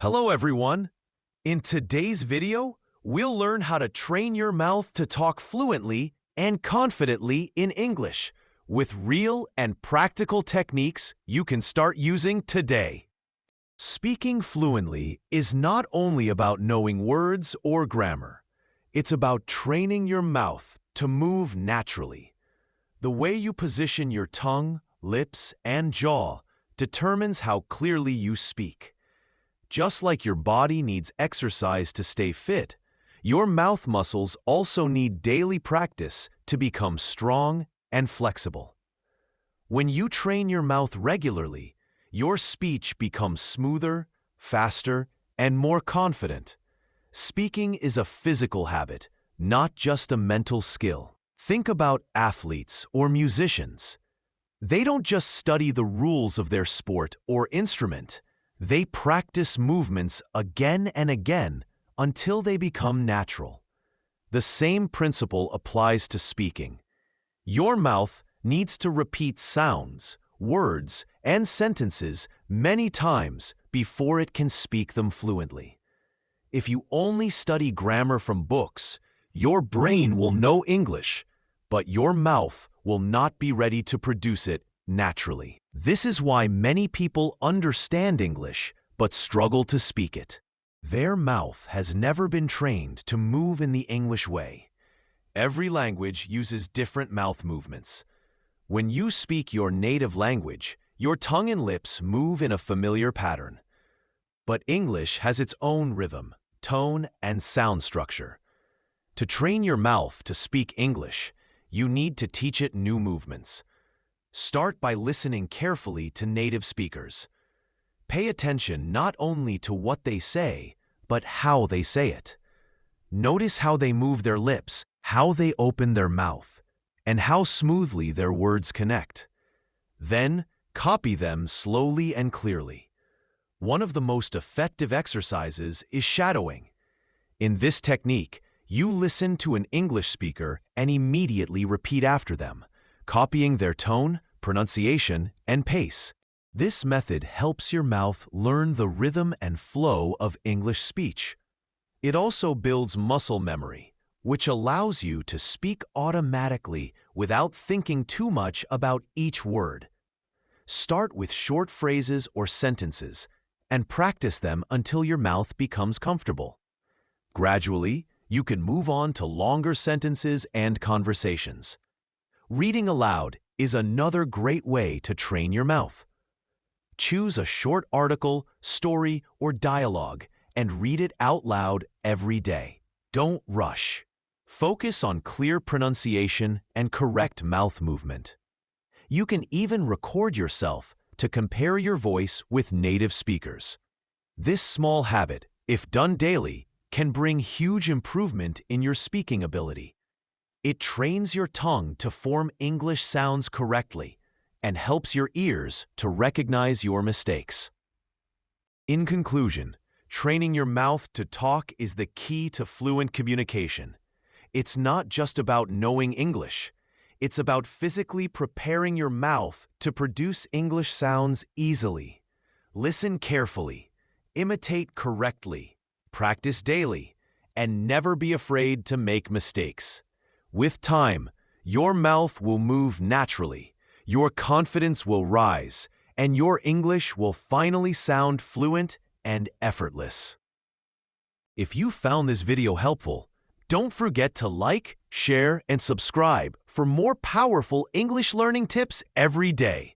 Hello everyone! In today's video, we'll learn how to train your mouth to talk fluently and confidently in English with real and practical techniques you can start using today. Speaking fluently is not only about knowing words or grammar. It's about training your mouth to move naturally. The way you position your tongue, lips, and jaw determines how clearly you speak. Just like your body needs exercise to stay fit, your mouth muscles also need daily practice to become strong and flexible. When you train your mouth regularly, your speech becomes smoother, faster, and more confident. Speaking is a physical habit, not just a mental skill. Think about athletes or musicians. They don't just study the rules of their sport or instrument. They practice movements again and again until they become natural. The same principle applies to speaking. Your mouth needs to repeat sounds, words, and sentences many times before it can speak them fluently. If you only study grammar from books, your brain will know English, but your mouth will not be ready to produce it naturally. This is why many people understand English but struggle to speak it. Their mouth has never been trained to move in the English way. Every language uses different mouth movements. When you speak your native language, your tongue and lips move in a familiar pattern. But English has its own rhythm, tone, and sound structure. To train your mouth to speak English, you need to teach it new movements. Start by listening carefully to native speakers. Pay attention not only to what they say, but how they say it. Notice how they move their lips, how they open their mouth, and how smoothly their words connect. Then, copy them slowly and clearly. One of the most effective exercises is shadowing. In this technique, you listen to an English speaker and immediately repeat after them, copying their tone, pronunciation, and pace. This method helps your mouth learn the rhythm and flow of English speech. It also builds muscle memory, which allows you to speak automatically without thinking too much about each word. Start with short phrases or sentences and practice them until your mouth becomes comfortable. Gradually, you can move on to longer sentences and conversations. Reading aloud is another great way to train your mouth. Choose a short article, story, or dialogue and read it out loud every day. Don't rush. Focus on clear pronunciation and correct mouth movement. You can even record yourself to compare your voice with native speakers. This small habit, if done daily, can bring huge improvement in your speaking ability. It trains your tongue to form English sounds correctly and helps your ears to recognize your mistakes. In conclusion, training your mouth to talk is the key to fluent communication. It's not just about knowing English. It's about physically preparing your mouth to produce English sounds easily. Listen carefully, imitate correctly, practice daily, and never be afraid to make mistakes. With time, your mouth will move naturally, your confidence will rise, and your English will finally sound fluent and effortless. If you found this video helpful, don't forget to like, share, and subscribe for more powerful English learning tips every day.